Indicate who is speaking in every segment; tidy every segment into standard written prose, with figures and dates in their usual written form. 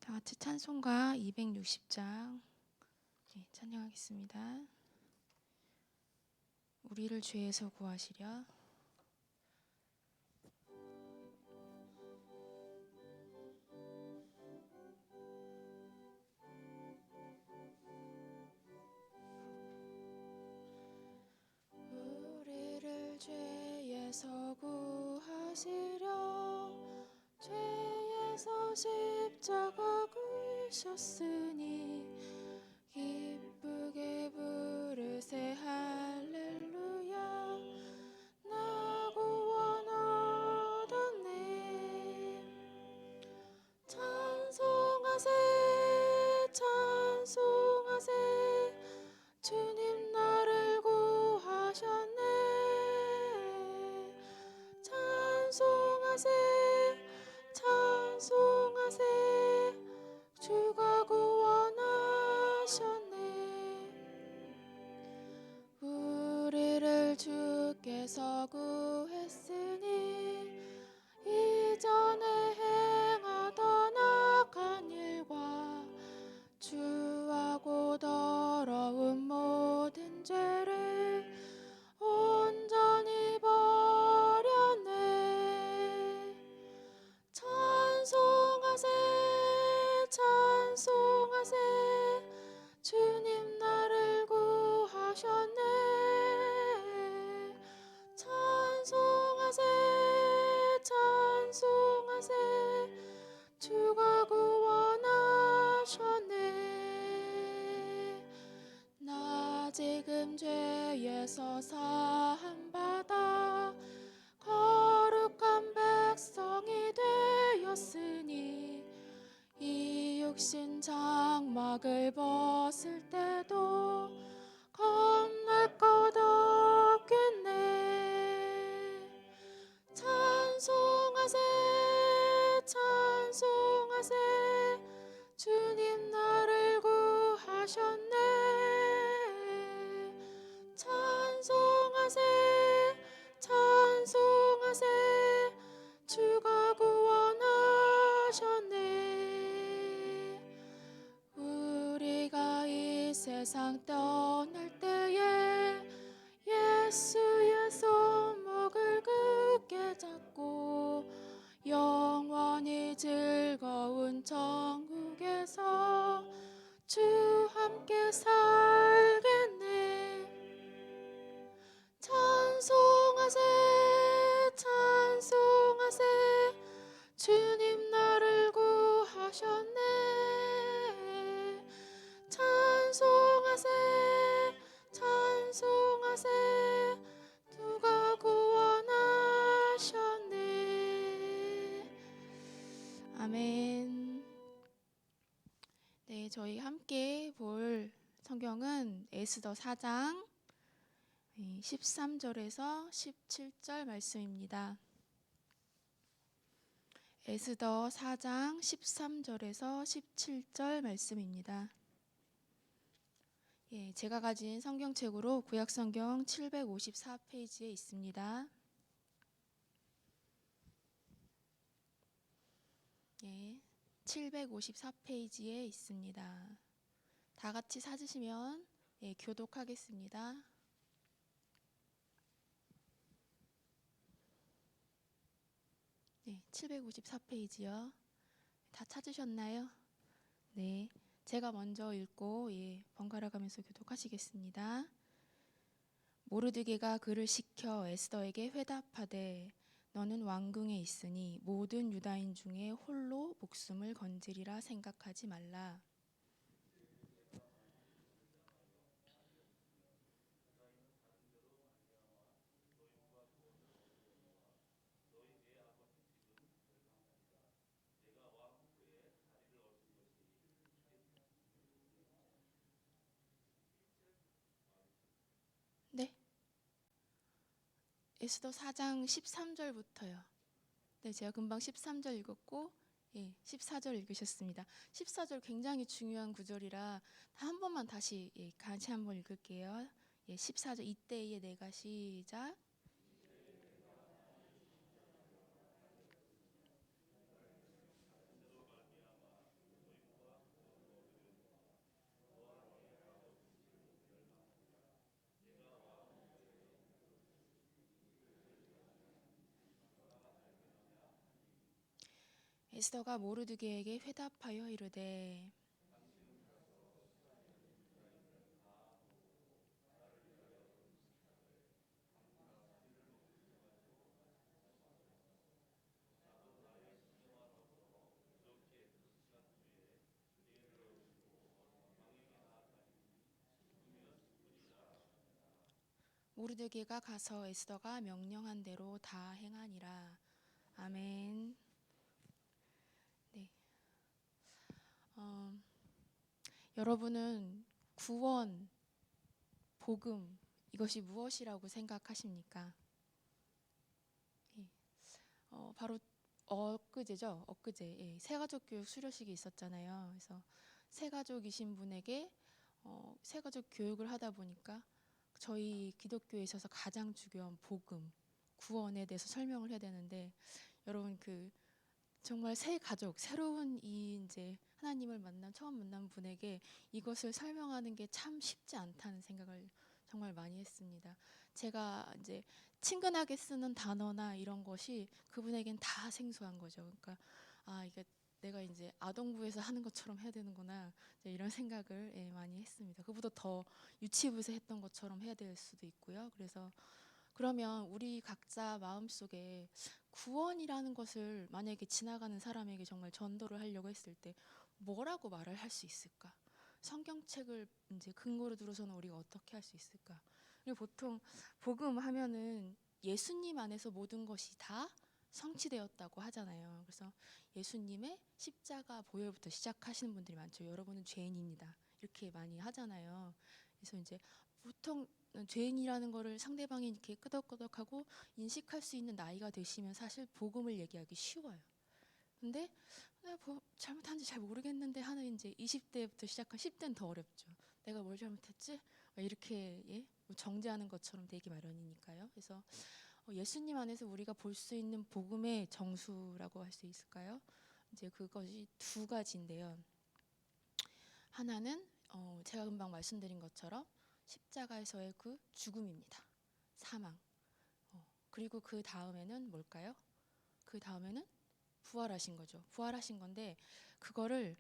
Speaker 1: 다 같이 찬송가 260장 찬양하겠습니다. 우리를 죄에서 구하시려. 우리를 죄에서 구하시려 죄에서 십자가 굴셨으니 기쁘게 부르세 할렐루야. 나 구원 얻었네. 찬송하세 찬송하세 주님 나를 구하셨네. 찬송하세 찬송하세 주가 구원하셨네. 우리를 주께서 구했으니 이전에 행하던 악한 일과 주하고 더러운 모든 죄를 온전히 버렸네. 찬송하세 찬송하세 주님 나를 구하셨네. 찬송하세 찬송하세 주가 구원하셨네. 나 지금 죄에서 사함받아 거룩한 백성이 되었으니 이 육신 장막을 벗을 때도 겁날 것 없겠네. 찬송하세 찬송하세 주님 나를 구하셨네. 찬송하세 찬송하세 주가 구원하셨네. 우리가 이 세상 떠날 때에 예수의 손목을 굳게 잡고 영원히 즐거운 천국에서 주 함께 살겠네. 찬송하세 찬송하세 주님 나를 구하셨네. 찬송하세 찬송하세 누가 구원하셨네. 아멘. 네, 저희 함께 볼 성경은 에스더 4장 13절에서 17절 말씀입니다. 에스더 4장 13절에서 17절 말씀입니다. 제가 가진 성경책으로 구약성경 754페이지에 있습니다. 754페이지에 있습니다. 다 같이 찾으시면 교독하겠습니다. 754페이지요. 다 찾으셨나요? 네, 제가 먼저 읽고 번갈아 가면서 교독하시겠습니다. 모르드게가 그를 시켜 에스더에게 회답하되 너는 왕궁에 있으니 모든 유다인 중에 홀로 목숨을 건지리라 생각하지 말라. 네, 에스더 4장 13절부터요. 네, 제가 금방 13절 읽었고 14절 읽으셨습니다. 14절 굉장히 중요한 구절이라 한 번만 다시 같이 한번 읽을게요. 14절 이때에 내가 시작. 에스더가 모르드게에게 회답하여 이르되 모르드게가 가서 에스더가 명령한 대로 다 행하니라. 아멘. 네. 어, 여러분은 구원, 복음 이것이 무엇이라고 생각하십니까? 예. 바로 엊그제죠. 엊그제 새가족 교육 수료식이 있었잖아요. 그래서 새가족이신 분에게 새가족 교육을 하다 보니까 저희 기독교에 있어서 가장 중요한 복음, 구원에 대해서 설명을 해야 되는데 여러분 정말 새 가족, 새로운 이 이제 하나님을 처음 만난 분에게 이것을 설명하는 게 참 쉽지 않다는 생각을 정말 많이 했습니다. 제가 이제 친근하게 쓰는 단어나 이런 것이 그분에겐 다 생소한 거죠. 그러니까 이게 내가 이제 아동부에서 하는 것처럼 해야 되는구나 이런 생각을 많이 했습니다. 그보다 더 유치부에서 했던 것처럼 해야 될 수도 있고요. 그래서 그러면 우리 각자 마음속에 구원이라는 것을 만약에 지나가는 사람에게 정말 전도를 하려고 했을 때 뭐라고 말을 할 수 있을까? 성경책을 이제 근거로 들어서는 우리가 어떻게 할 수 있을까? 그리고 보통 복음 하면은 예수님 안에서 모든 것이 다 성취되었다고 하잖아요. 그래서 예수님의 십자가 보혈부터 시작하시는 분들이 많죠. 여러분은 죄인입니다. 이렇게 많이 하잖아요. 그래서 이제 보통 죄인이라는 거를 상대방이 이렇게 끄덕끄덕하고 인식할 수 있는 나이가 되시면 사실 복음을 얘기하기 쉬워요. 근데 내가 잘못한지 잘 모르겠는데 하는 이제 20대부터 시작한 10대는 더 어렵죠. 내가 뭘 잘못했지? 이렇게 정죄하는 것처럼 되기 마련이니까요. 그래서 예수님 안에서 우리가 볼 수 있는 복음의 정수라고 할 수 있을까요? 이제 그것이 두 가지인데요. 하나는 제가 금방 말씀드린 것처럼 십자가에서의 그 죽음입니다. 사망. 그리고 그 다음에는 뭘까요? 그 다음에는 부활하신 거죠. 부활하신 건데 그거를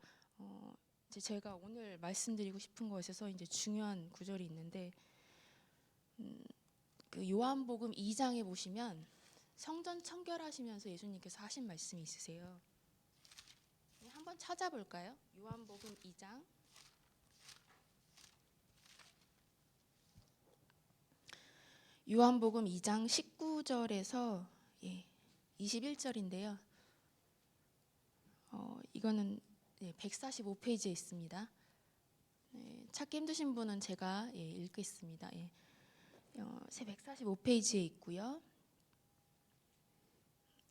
Speaker 1: 이제 제가 오늘 말씀드리고 싶은 것에서 이제 중요한 구절이 있는데 그 요한복음 2장에 보시면 성전 청결하시면서 예수님께서 하신 말씀이 있으세요. 한번 찾아볼까요? 요한복음 2장. 요한복음 2장 19절에서 21절인데요. 이거는 145페이지에 있습니다. 찾기 힘드신 분은 제가 읽겠습니다. 145페이지에 있고요.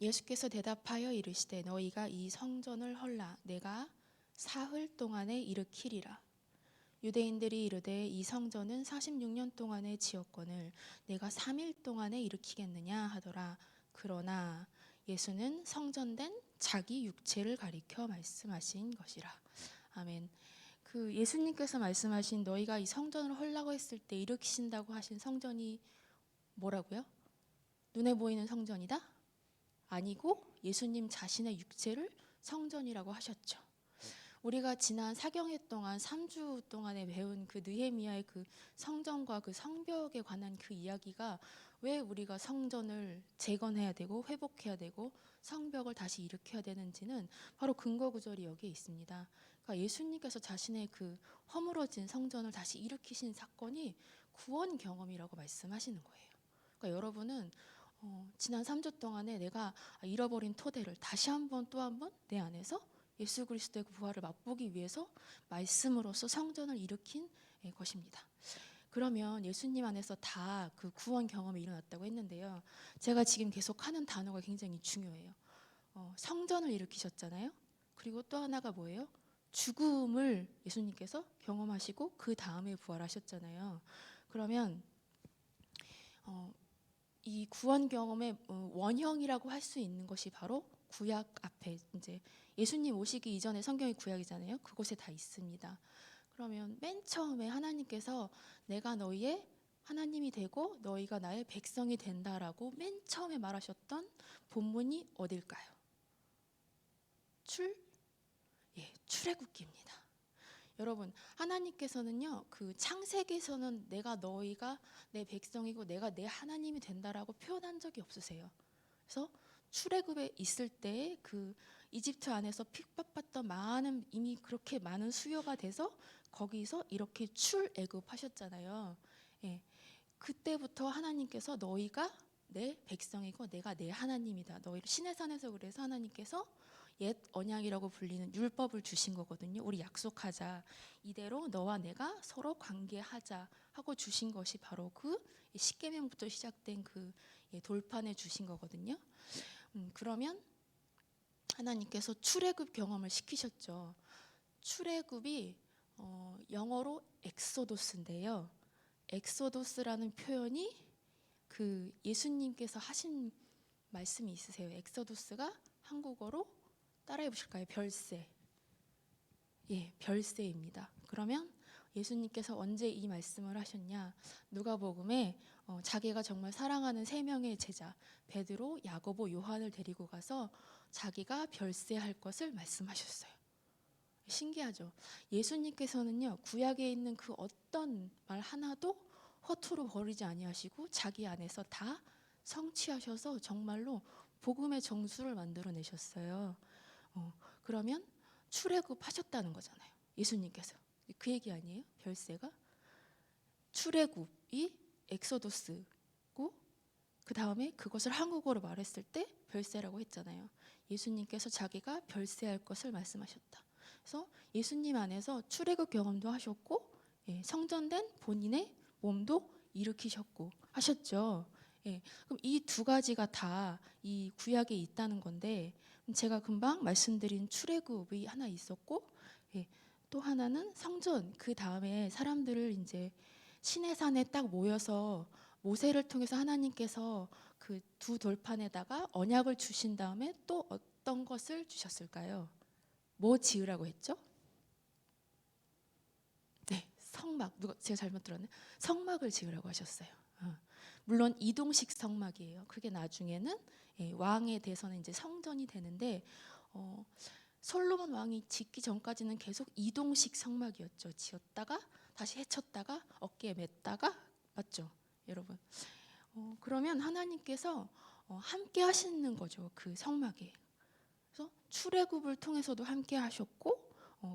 Speaker 1: 예수께서 대답하여 이르시되 너희가 이 성전을 헐라 내가 사흘 동안에 일으키리라. 유대인들이 이르되 이 성전은 46년 동안에 지었거늘 내가 3일 동안에 일으키겠느냐 하더라. 그러나 예수는 성전된 자기 육체를 가리켜 말씀하신 것이라. 아멘. 그 예수님께서 말씀하신 너희가 이 성전을 헐라고 했을 때 일으키신다고 하신 성전이 뭐라고요? 눈에 보이는 성전이다? 아니고 예수님 자신의 육체를 성전이라고 하셨죠. 우리가 지난 사경회 동안 3주 동안에 배운 그 느헤미야의 그 성전과 그 성벽에 관한 그 이야기가 왜 우리가 성전을 재건해야 되고 회복해야 되고 성벽을 다시 일으켜야 되는지는 바로 근거 구절이 여기에 있습니다. 그러니까 예수님께서 자신의 그 허물어진 성전을 다시 일으키신 사건이 구원 경험이라고 말씀하시는 거예요. 그러니까 여러분은 지난 3주 동안에 내가 잃어버린 토대를 다시 한번 또 한 번 내 안에서 예수 그리스도의 부활을 맛보기 위해서 말씀으로써 성전을 일으킨 것입니다. 그러면 예수님 안에서 다 그 구원 경험이 일어났다고 했는데요. 제가 지금 계속 하는 단어가 굉장히 중요해요. 성전을 일으키셨잖아요. 그리고 또 하나가 뭐예요? 죽음을 예수님께서 경험하시고 그 다음에 부활하셨잖아요. 그러면 이 구원 경험의 원형이라고 할 수 있는 것이 바로 구약 앞에 이제 예수님 오시기 이전에 성경이 구약이잖아요. 그곳에 다 있습니다. 그러면 맨 처음에 하나님께서 내가 너희의 하나님이 되고 너희가 나의 백성이 된다라고 맨 처음에 말하셨던 본문이 어딜까요? 출애굽기입니다. 여러분, 하나님께서는요, 그 창세기에서는 너희가 내 백성이고 내가 내 하나님이 된다라고 표현한 적이 없으세요. 그래서 출애굽에 있을 때 그 이집트 안에서 핍박받던 이미 그렇게 많은 수요가 돼서 거기서 이렇게 출애굽하셨잖아요. 예, 그때부터 하나님께서 너희가 내 백성이고 내가 내 하나님이다. 너희를 시내산에서 그래서 하나님께서 옛 언약이라고 불리는 율법을 주신 거거든요. 우리 약속하자. 이대로 너와 내가 서로 관계하자 하고 주신 것이 바로 그 십계명부터 시작된 그 돌판에 주신 거거든요. 그러면 하나님께서 출애굽 경험을 시키셨죠. 출애굽이 영어로 엑소도스인데요. 엑소도스라는 표현이 그 예수님께서 하신 말씀이 있으세요. 엑소도스가 한국어로 따라해 보실까요? 별세. 예, 별세입니다. 그러면 예수님께서 언제 이 말씀을 하셨냐? 누가복음에 자기가 정말 사랑하는 세 명의 제자 베드로, 야고보, 요한을 데리고 가서 자기가 별세할 것을 말씀하셨어요. 신기하죠? 예수님께서는요, 구약에 있는 그 어떤 말 하나도 허투루 버리지 아니하시고 자기 안에서 다 성취하셔서 정말로 복음의 정수를 만들어내셨어요. 그러면 출애굽하셨다는 거잖아요. 예수님께서. 그 얘기 아니에요? 별세가? 출애굽이 엑소도스고 그 다음에 그것을 한국어로 말했을 때 별세라고 했잖아요. 예수님께서 자기가 별세할 것을 말씀하셨다. 그래서 예수님 안에서 출애굽 경험도 하셨고 성전된 본인의 몸도 일으키셨고 하셨죠. 그럼 이 두 가지가 다 이 구약에 있다는 건데 제가 금방 말씀드린 출애굽이 하나 있었고 또 하나는 성전, 그 다음에 사람들을 이제 시내산에 딱 모여서 모세를 통해서 하나님께서 그 두 돌판에다가 언약을 주신 다음에 또 어떤 것을 주셨을까요? 뭐 지으라고 했죠? 네, 성막. 제가 잘못 들었네. 성막을 지으라고 하셨어요. 물론 이동식 성막이에요. 그게 나중에는 왕에 대해서는 이제 성전이 되는데 솔로몬 왕이 짓기 전까지는 계속 이동식 성막이었죠. 지었다가 다시 해쳤다가 어깨에 맸다가, 맞죠, 여러분? 그러면 하나님께서 함께 하시는 거죠. 그 성막에. 그래서 출애굽을 통해서도 함께 하셨고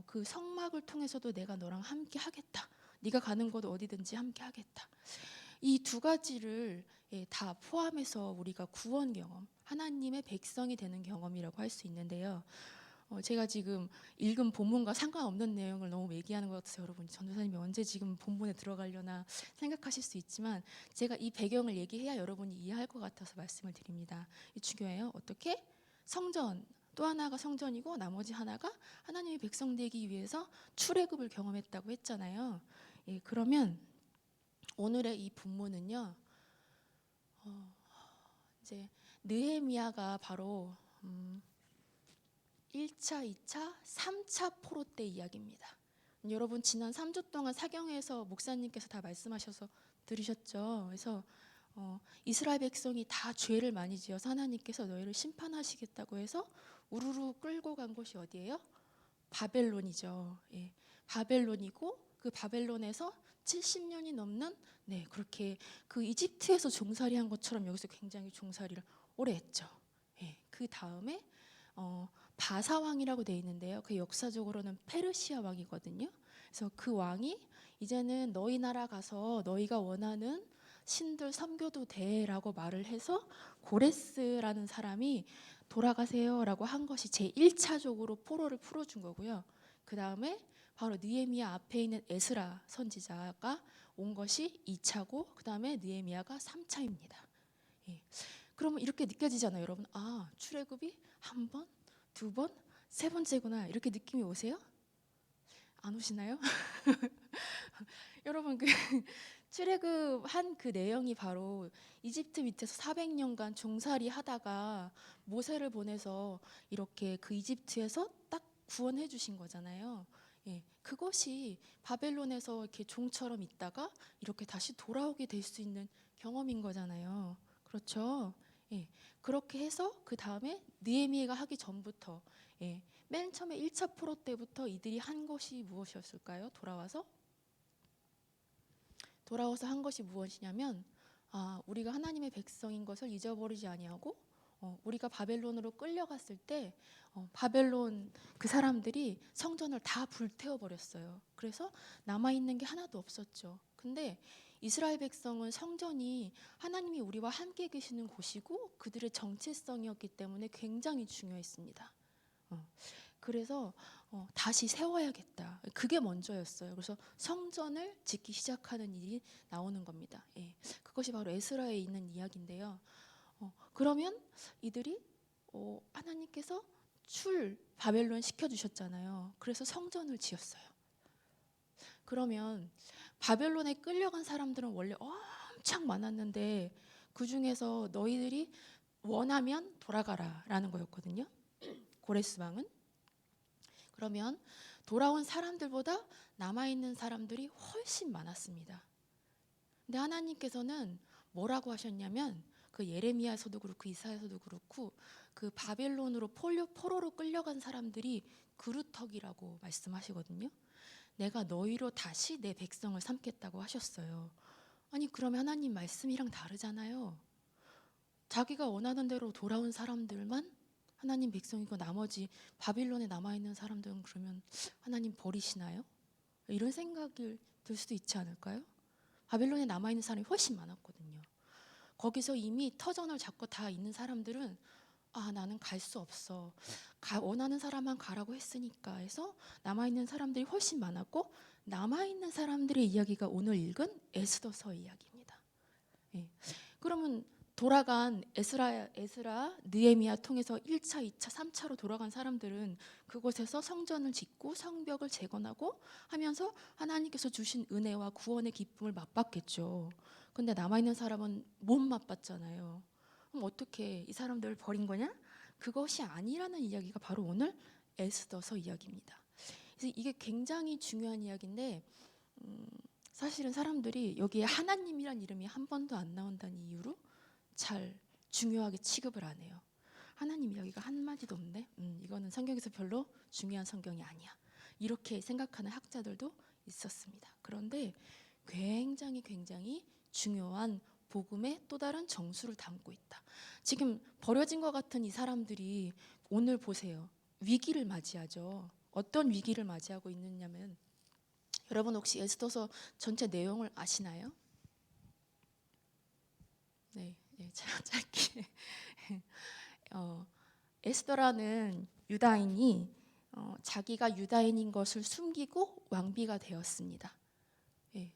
Speaker 1: 그 성막을 통해서도 내가 너랑 함께 하겠다. 네가 가는 곳 어디든지 함께 하겠다. 이 두 가지를 다 포함해서 우리가 구원 경험, 하나님의 백성이 되는 경험이라고 할 수 있는데요. 제가 지금 읽은 본문과 상관없는 내용을 너무 얘기하는 것 같아서 여러분, 전도사님이 언제 지금 본문에 들어가려나 생각하실 수 있지만 제가 이 배경을 얘기해야 여러분이 이해할 것 같아서 말씀을 드립니다. 이 중요해요. 어떻게? 성전, 또 하나가 성전이고 나머지 하나가 하나님의 백성 되기 위해서 출애굽을 경험했다고 했잖아요. 그러면 오늘의 이 본문은요, 이제 느헤미야가 바로 1차, 2차, 3차 포로 때 이야기입니다. 여러분 지난 3주 동안 사경에서 목사님께서 다 말씀하셔서 들으셨죠. 그래서 이스라엘 백성이 다 죄를 많이 지어서 하나님께서 너희를 심판하시겠다고 해서 우르르 끌고 간 곳이 어디예요? 바벨론이죠. 바벨론이고 그 바벨론에서 70년이 넘는 그렇게 그 이집트에서 종살이한 것처럼 여기서 굉장히 종살이를 오래 했죠. 그 다음에 바사 왕이라고 돼 있는데요. 그 역사적으로는 페르시아 왕이거든요. 그래서 그 왕이 이제는 너희 나라 가서 너희가 원하는 신들 섬겨도 돼라고 말을 해서 고레스라는 사람이 돌아가세요라고 한 것이 제1차적으로 포로를 풀어준 거고요. 그 다음에 바로 느헤미야 앞에 있는 에스라 선지자가 온 것이 2차고 그 다음에 느헤미야가 3차입니다. 그러면 이렇게 느껴지잖아요, 여러분. 아, 출애굽이 한 번, 두 번, 세 번째구나, 이렇게 느낌이 오세요? 안 오시나요? 여러분, 그 출애굽한 그 내용이 바로 이집트 밑에서 400년간 종살이 하다가 모세를 보내서 이렇게 그 이집트에서 딱 구원해 주신 거잖아요. 그것이 바벨론에서 이렇게 종처럼 있다가 이렇게 다시 돌아오게 될 수 있는 경험인 거잖아요. 그렇죠? 그렇게 해서 그 다음에 느헤미야가 하기 전부터 맨 맨 처음에 1차 포로 때부터 이들이 한 것이 무엇이었을까요? 돌아와서 한 것이 무엇이냐면 우리가 하나님의 백성인 것을 잊어버리지 아니하고 우리가 바벨론으로 끌려갔을 때 바벨론 그 사람들이 성전을 다 불태워 버렸어요. 그래서 남아있는 게 하나도 없었죠. 근데 이스라엘 백성은 성전이 하나님이 우리와 함께 계시는 곳이고 그들의 정체성이었기 때문에 굉장히 중요했습니다. 그래서 다시 세워야겠다. 그게 먼저였어요. 그래서 성전을 짓기 시작하는 일이 나오는 겁니다. 예, 그것이 바로 에스라에 있는 이야기인데요. 그러면 이들이 하나님께서 바벨론 시켜주셨잖아요. 그래서 성전을 지었어요. 그러면 바벨론에 끌려간 사람들은 원래 엄청 많았는데 그 중에서 너희들이 원하면 돌아가라 라는 거였거든요. 고레스 왕은. 그러면 돌아온 사람들보다 남아있는 사람들이 훨씬 많았습니다. 근데 하나님께서는 뭐라고 하셨냐면 그 예레미야서도 그렇고 이사야서도 그렇고 그 바벨론으로 포로로 끌려간 사람들이 그루터기라고 말씀하시거든요. 내가 너희로 다시 내 백성을 삼겠다고 하셨어요. 아니 그러면 하나님 말씀이랑 다르잖아요. 자기가 원하는 대로 돌아온 사람들만 하나님 백성이고 나머지 바빌론에 남아있는 사람들은 그러면 하나님 버리시나요? 이런 생각이 들 수도 있지 않을까요? 바빌론에 남아있는 사람이 훨씬 많았거든요. 거기서 이미 터전을 잡고 다 있는 사람들은 나는 갈 수 없어. 원하는 사람만 가라고 했으니까 해서 남아있는 사람들이 훨씬 많았고 남아있는 사람들의 이야기가 오늘 읽은 에스더서 이야기입니다. 예. 그러면 돌아간 에스라, 느헤미야 통해서 1차, 2차, 3차로 돌아간 사람들은 그곳에서 성전을 짓고 성벽을 재건하고 하면서 하나님께서 주신 은혜와 구원의 기쁨을 맛봤겠죠. 근데 남아있는 사람은 못 맛봤잖아요. 그럼 어떻게 이 사람들을 버린 거냐? 그것이 아니라는 이야기가 바로 오늘 에스더서 이야기입니다. 그래서 이게 굉장히 중요한 이야기인데 사실은 사람들이 여기에 하나님이란 이름이 한 번도 안 나온다는 이유로 잘 중요하게 취급을 안 해요. 하나님 이야기가 한마디도 없네? 이거는 성경에서 별로 중요한 성경이 아니야. 이렇게 생각하는 학자들도 있었습니다. 그런데 굉장히 중요한 복음의 또 다른 정수를 담고 있다. 지금 버려진 것 같은 이 사람들이 오늘 보세요. 위기를 맞이하죠. 어떤 위기를 맞이하고 있느냐면 여러분 혹시 에스더서 전체 내용을 아시나요? 네, 짧게. 에스더라는 유다인이 자기가 유다인인 것을 숨기고 왕비가 되었습니다. 예.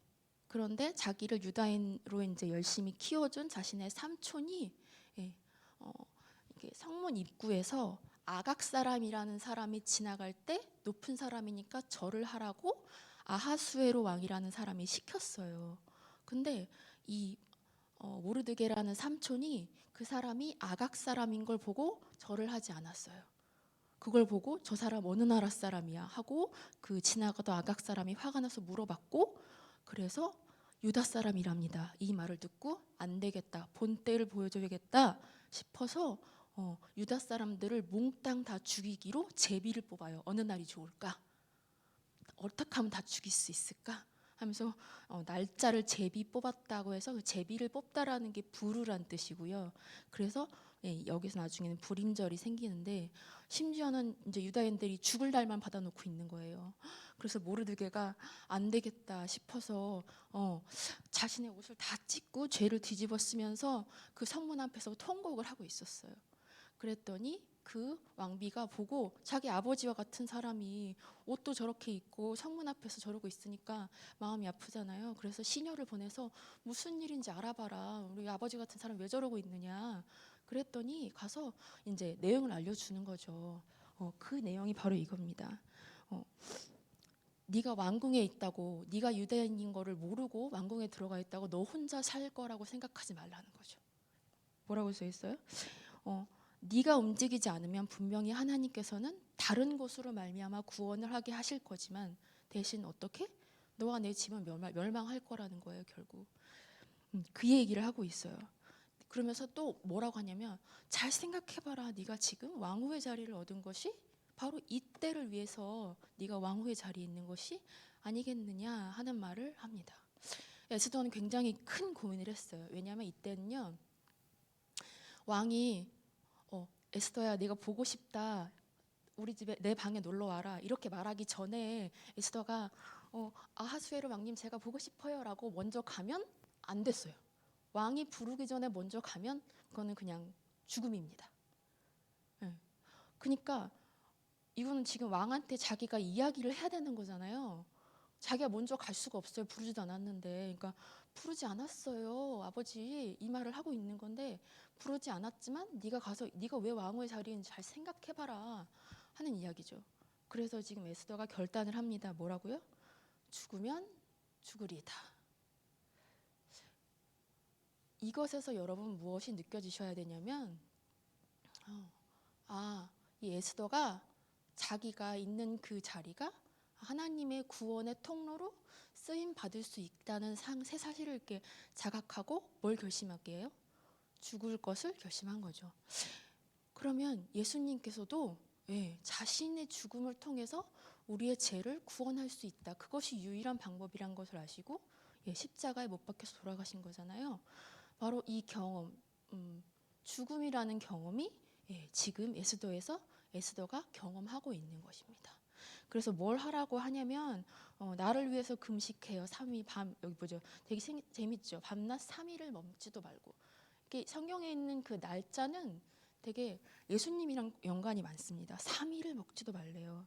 Speaker 1: 그런데 자기를 유다인으로 이제 열심히 키워준 자신의 삼촌이 이게 성문 입구에서 아각 사람이라는 사람이 지나갈 때 높은 사람이니까 절을 하라고 아하수에로 왕이라는 사람이 시켰어요. 근데 이 모르드게라는 삼촌이 그 사람이 아각 사람인 걸 보고 절을 하지 않았어요. 그걸 보고 저 사람 어느 나라 사람이야 하고 그 지나가던 아각 사람이 화가 나서 물어봤고 그래서 유다 사람이랍니다. 이 말을 듣고 안 되겠다. 본때를 보여줘야겠다 싶어서 유다 사람들을 몽땅 다 죽이기로 제비를 뽑아요. 어느 날이 좋을까? 어떻게 하면 다 죽일 수 있을까? 하면서 날짜를 제비 뽑았다고 해서 그 제비를 뽑다라는 게 부르란 뜻이고요. 그래서 여기서 나중에는 불임절이 생기는데 심지어는 이제 유다인들이 죽을 날만 받아놓고 있는 거예요. 그래서 모르드게가 안 되겠다 싶어서 자신의 옷을 다 찢고 죄를 뒤집어 쓰면서 그 성문 앞에서 통곡을 하고 있었어요. 그랬더니 그 왕비가 보고 자기 아버지와 같은 사람이 옷도 저렇게 입고 성문 앞에서 저러고 있으니까 마음이 아프잖아요. 그래서 시녀를 보내서 무슨 일인지 알아봐라. 우리 아버지 같은 사람 왜 저러고 있느냐. 그랬더니 가서 이제 내용을 알려주는 거죠. 그 내용이 바로 이겁니다. 네가 왕궁에 있다고, 네가 유대인인 거를 모르고 왕궁에 들어가 있다고 너 혼자 살 거라고 생각하지 말라는 거죠. 뭐라고 써 있어요? 네가 움직이지 않으면 분명히 하나님께서는 다른 곳으로 말미암아 구원을 하게 하실 거지만 대신 어떻게? 너와 내 집은 멸망할 거라는 거예요, 결국. 그 얘기를 하고 있어요. 그러면서 또 뭐라고 하냐면 잘 생각해봐라. 네가 지금 왕후의 자리를 얻은 것이 바로 이때를 위해서 네가 왕후의 자리에 있는 것이 아니겠느냐 하는 말을 합니다. 에스더는 굉장히 큰 고민을 했어요. 왜냐하면 이때는요, 왕이 에스더야 네가 보고 싶다, 우리 집에 내 방에 놀러 와라 이렇게 말하기 전에 에스더가 아하수에로 왕님 제가 보고 싶어요라고 먼저 가면 안 됐어요. 왕이 부르기 전에 먼저 가면 그거는 그냥 죽음입니다. 그러니까 이거는 지금 왕한테 자기가 이야기를 해야 되는 거잖아요. 자기가 먼저 갈 수가 없어요. 부르지도 않았는데. 그러니까 부르지 않았어요, 아버지, 이 말을 하고 있는 건데, 부르지 않았지만 네가 가서 네가 왜 왕후의 자리에 있는지 잘 생각해봐라 하는 이야기죠. 그래서 지금 에스더가 결단을 합니다. 뭐라고요? 죽으면 죽으리다. 이것에서 여러분 무엇이 느껴지셔야 되냐면 이 에스더가 자기가 있는 그 자리가 하나님의 구원의 통로로 쓰임 받을 수 있다는 새 사실을 이렇게 자각하고 뭘 결심하게 해요? 죽을 것을 결심한 거죠. 그러면 예수님께서도 자신의 죽음을 통해서 우리의 죄를 구원할 수 있다. 그것이 유일한 방법이란 것을 아시고 십자가에 못 박혀서 돌아가신 거잖아요. 바로 이 경험, 죽음이라는 경험이 지금 에스더가 경험하고 있는 것입니다. 그래서 뭘 하라고 하냐면 나를 위해서 금식해요. 3일 밤, 여기 보죠. 되게 재밌죠. 밤낮 3일을 먹지도 말고. 이게 성경에 있는 그 날짜는 되게 예수님이랑 연관이 많습니다. 3일을 먹지도 말래요.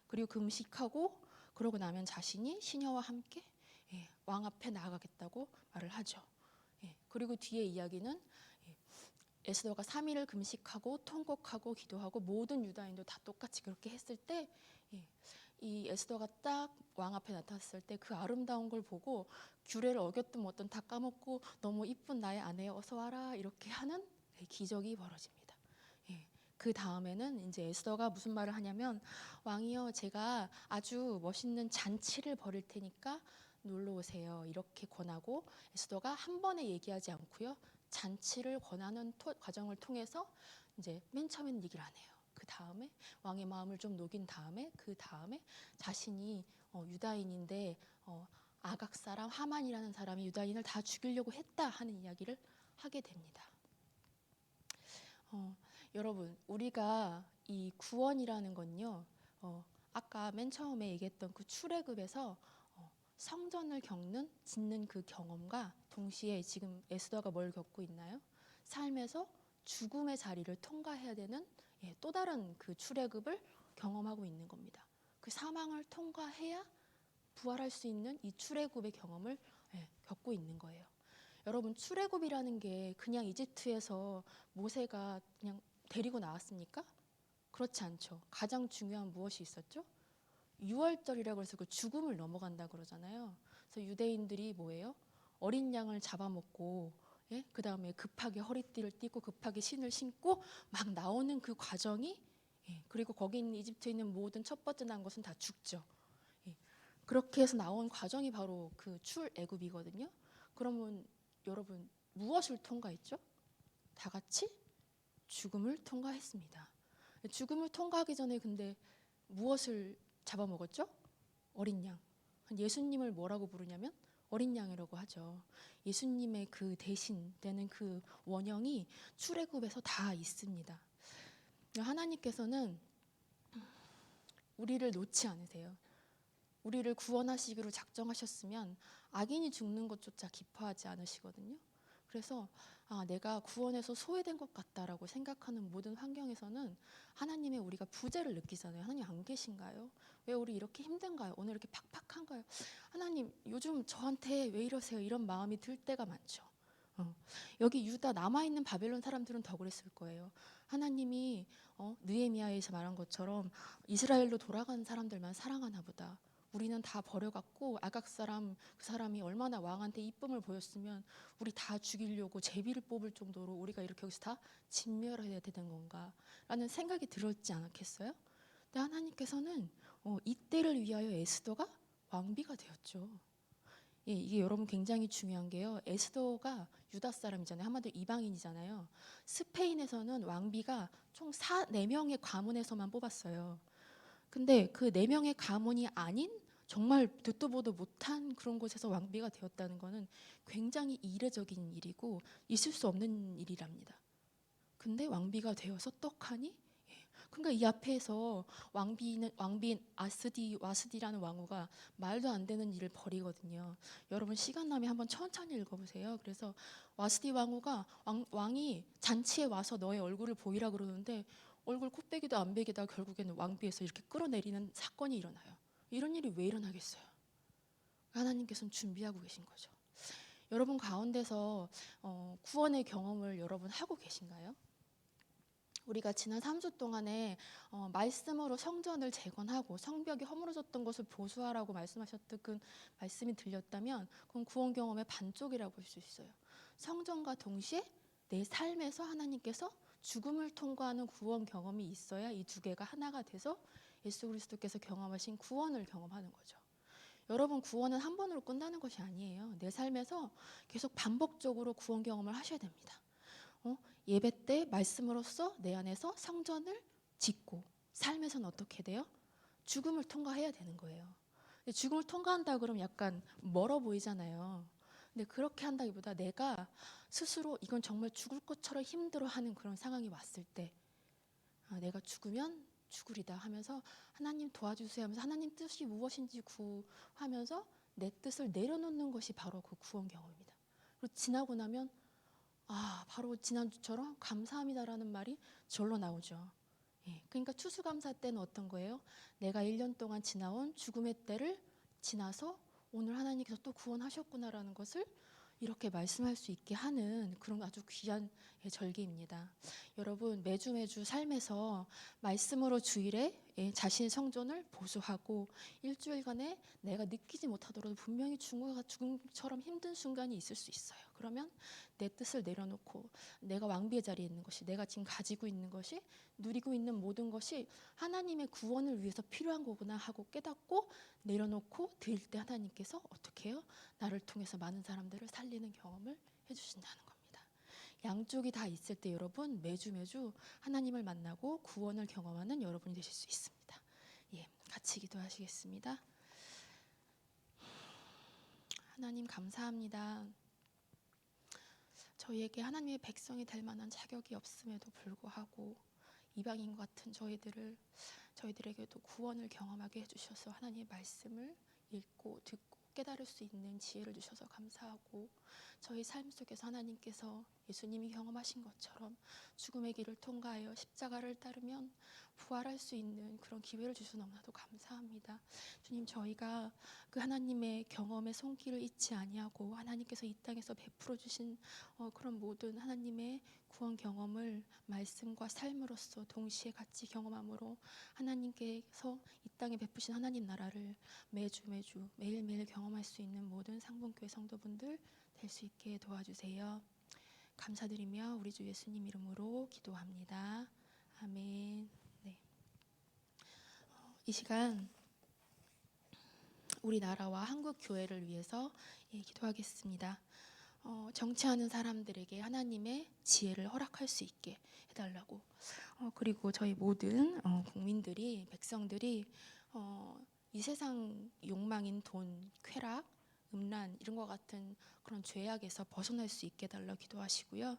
Speaker 1: 그리고 금식하고 그러고 나면 자신이 시녀와 함께 왕 앞에 나아가겠다고 말을 하죠. 그리고 뒤에 이야기는 에스더가 3일을 금식하고 통곡하고 기도하고 모든 유다인도 다 똑같이 그렇게 했을 때 이 에스더가 딱 왕 앞에 나타났을 때 그 아름다운 걸 보고 규례를 어겼든 뭐든 다 까먹고 너무 이쁜 나의 아내 어서 와라 이렇게 하는 기적이 벌어집니다. 그 다음에는 이제 에스더가 무슨 말을 하냐면 왕이여 제가 아주 멋있는 잔치를 벌일 테니까 놀러 오세요 이렇게 권하고 에스더가 한 번에 얘기하지 않고요. 잔치를 권하는 과정을 통해서 이제 맨 처음에는 얘기를 안 해요. 그 다음에 왕의 마음을 좀 녹인 다음에 그 다음에 자신이 유다인인데 아각 사람 하만이라는 사람이 유다인을 다 죽이려고 했다 하는 이야기를 하게 됩니다. 여러분 우리가 이 구원이라는 건요 아까 맨 처음에 얘기했던 그 출애굽에서 성전을 짓는 그 경험과 동시에 지금 에스더가 뭘 겪고 있나요? 삶에서 죽음의 자리를 통과해야 되는 또 다른 그 출애굽을 경험하고 있는 겁니다. 그 사망을 통과해야 부활할 수 있는 이 출애굽의 경험을 겪고 있는 거예요. 여러분 출애굽이라는 게 그냥 이집트에서 모세가 그냥 데리고 나왔습니까? 그렇지 않죠. 가장 중요한 무엇이 있었죠? 유월절이라고 해서 그 죽음을 넘어간다 그러잖아요. 그래서 유대인들이 뭐예요? 어린 양을 잡아먹고 그 다음에 급하게 허리띠를 띠고 급하게 신을 신고 막 나오는 그 과정이 그리고 거기 있는 이집트에 있는 모든 첫 번째 난 것은 다 죽죠. 그렇게 해서 나온 과정이 바로 그 출애굽이거든요. 그러면 여러분 무엇을 통과했죠? 다 같이 죽음을 통과했습니다. 죽음을 통과하기 전에 근데 무엇을 잡아먹었죠? 어린 양. 예수님을 뭐라고 부르냐면 어린 양이라고 하죠. 예수님의 그 대신 되는 그 원형이 출애굽에서 다 있습니다. 하나님께서는 우리를 놓지 않으세요. 우리를 구원하시기로 작정하셨으면 악인이 죽는 것조차 기뻐하지 않으시거든요. 그래서 내가 구원에서 소외된 것 같다라고 생각하는 모든 환경에서는 하나님의 우리가 부재를 느끼잖아요. 하나님 안 계신가요? 왜 우리 이렇게 힘든가요? 오늘 이렇게 팍팍한가요? 하나님 요즘 저한테 왜 이러세요? 이런 마음이 들 때가 많죠. 여기 유다 남아있는 바벨론 사람들은 더 그랬을 거예요. 하나님이 느헤미야에서 말한 것처럼 이스라엘로 돌아간 사람들만 사랑하나 보다. 우리는 다 버려갖고 아각 사람 그 사람이 얼마나 왕한테 이쁨을 보였으면 우리 다 죽이려고 제비를 뽑을 정도로 우리가 이렇게 여기서 다 진멸해야 되는 건가 라는 생각이 들었지 않았겠어요? 근데 하나님께서는 이때를 위하여 에스더가 왕비가 되었죠. 예, 이게 여러분 굉장히 중요한 게요. 에스더가 유다 사람이잖아요. 한마디로 이방인이잖아요. 스페인에서는 왕비가 총 4명의 가문에서만 뽑았어요. 근데 그 4명의 가문이 아닌 정말 듣도 보도 못한 그런 곳에서 왕비가 되었다는 것은 굉장히 이례적인 일이고 있을 수 없는 일이랍니다. 근데 왕비가 되어서 떡하니, 그러니까 이 앞에서 왕비인 와스디라는 왕후가 말도 안 되는 일을 벌이거든요. 여러분 시간 나면 한번 천천히 읽어보세요. 그래서 와스디 왕후가 왕이 잔치에 와서 너의 얼굴을 보이라 그러는데 얼굴 코빼기도 안 베기다 결국에는 왕비에서 이렇게 끌어내리는 사건이 일어나요. 이런 일이 왜 일어나겠어요? 하나님께서는 준비하고 계신 거죠. 여러분 가운데서 구원의 경험을 여러분 하고 계신가요? 우리가 지난 3주 동안에 말씀으로 성전을 재건하고 성벽이 허물어졌던 것을 보수하라고 말씀하셨던 그 말씀이 들렸다면 그건 구원 경험의 반쪽이라고 볼 수 있어요. 성전과 동시에 내 삶에서 하나님께서 죽음을 통과하는 구원 경험이 있어야 이 두 개가 하나가 돼서 예수 그리스도께서 경험하신 구원을 경험하는 거죠. 여러분 구원은 한 번으로 끝나는 것이 아니에요. 내 삶에서 계속 반복적으로 구원 경험을 하셔야 됩니다. 예배 때 말씀으로써 내 안에서 성전을 짓고 삶에서는 어떻게 돼요? 죽음을 통과해야 되는 거예요. 근데 죽음을 통과한다 그러면 약간 멀어 보이잖아요. 근데 그렇게 한다기보다 내가 스스로 이건 정말 죽을 것처럼 힘들어하는 그런 상황이 왔을 때 내가 죽으면 죽으리다 하면서 하나님 도와주세요 하면서 하나님 뜻이 무엇인지 구하면서 내 뜻을 내려놓는 것이 바로 그 구원 경험입니다. 그리고 지나고 나면 바로 지난주처럼 감사합니다라는 말이 절로 나오죠. 예, 그러니까 추수감사 때는 어떤 거예요? 내가 1년 동안 지나온 죽음의 때를 지나서 오늘 하나님께서 또 구원하셨구나라는 것을 이렇게 말씀할 수 있게 하는 그런 아주 귀한 절기입니다. 여러분 매주 삶에서 말씀으로 주일에 자신의 성전을 보수하고 일주일간에 내가 느끼지 못하더라도 분명히 죽음처럼 힘든 순간이 있을 수 있어요. 그러면 내 뜻을 내려놓고 내가 왕비의 자리에 있는 것이 내가 지금 가지고 있는 것이 누리고 있는 모든 것이 하나님의 구원을 위해서 필요한 거구나 하고 깨닫고 내려놓고 드릴 때 하나님께서 어떻게 해요? 나를 통해서 많은 사람들을 살리는 경험을 해주신다는 겁니다. 양쪽이 다 있을 때 여러분 매주 하나님을 만나고 구원을 경험하는 여러분이 되실 수 있습니다. 예, 같이 기도하시겠습니다. 하나님 감사합니다. 저희에게 하나님의 백성이 될 만한 자격이 없음에도 불구하고 이방인 같은 저희들에게도 구원을 경험하게 해주셔서 하나님의 말씀을 읽고 듣고 깨달을 수 있는 지혜를 주셔서 감사하고 저희 삶 속에서 하나님께서 예수님이 경험하신 것처럼 죽음의 길을 통과하여 십자가를 따르면 부활할 수 있는 그런 기회를 주셔서 너무나도 감사합니다. 주님 저희가 그 하나님의 경험의 손길을 잊지 아니하고 하나님께서 이 땅에서 베풀어 주신 그런 모든 하나님의 구원 경험을 말씀과 삶으로서 동시에 같이 경험함으로 하나님께서 이 땅에 베푸신 하나님 나라를 매주 매일매일 경험할 수 있는 모든 상봉교회 성도분들 될 수 있게 도와주세요. 감사드리며 우리 주 예수님 이름으로 기도합니다. 아멘. 네. 이 시간 우리나라와 한국 교회를 위해서 기도하겠습니다. 정치하는 사람들에게 하나님의 지혜를 허락할 수 있게 해달라고 그리고 저희 모든 국민들이 백성들이 이 세상 욕망인 돈, 쾌락, 음란 이런 것 같은 그런 죄악에서 벗어날 수 있게 해달라 기도하시고요.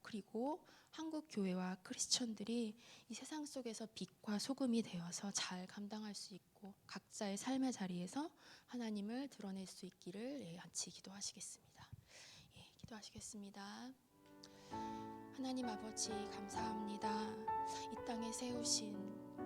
Speaker 1: 그리고 한국 교회와 크리스천들이 이 세상 속에서 빛과 소금이 되어서 잘 감당할 수 있고 각자의 삶의 자리에서 하나님을 드러낼 수 있기를 같이 기도하시겠습니다. 기도하시겠습니다. 하나님 아버지 감사합니다. 이 땅에 세우신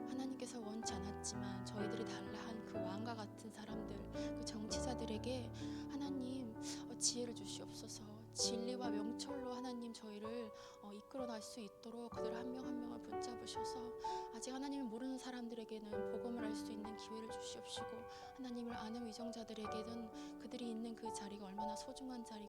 Speaker 1: 하나님께서 원치 않았지만 저희들이 달라한 그 왕과 같은 사람들, 그 정치자들에게 하나님 지혜를 주시옵소서. 진리와 명철로 하나님 저희를 이끌어 날 수 있도록 그들 한 명 한 명을 붙잡으셔서 아직 하나님을 모르는 사람들에게는 복음을 알 수 있는 기회를 주시옵시고 하나님을 아는 위정자들에게는 그들이 있는 그 자리가 얼마나 소중한 자리고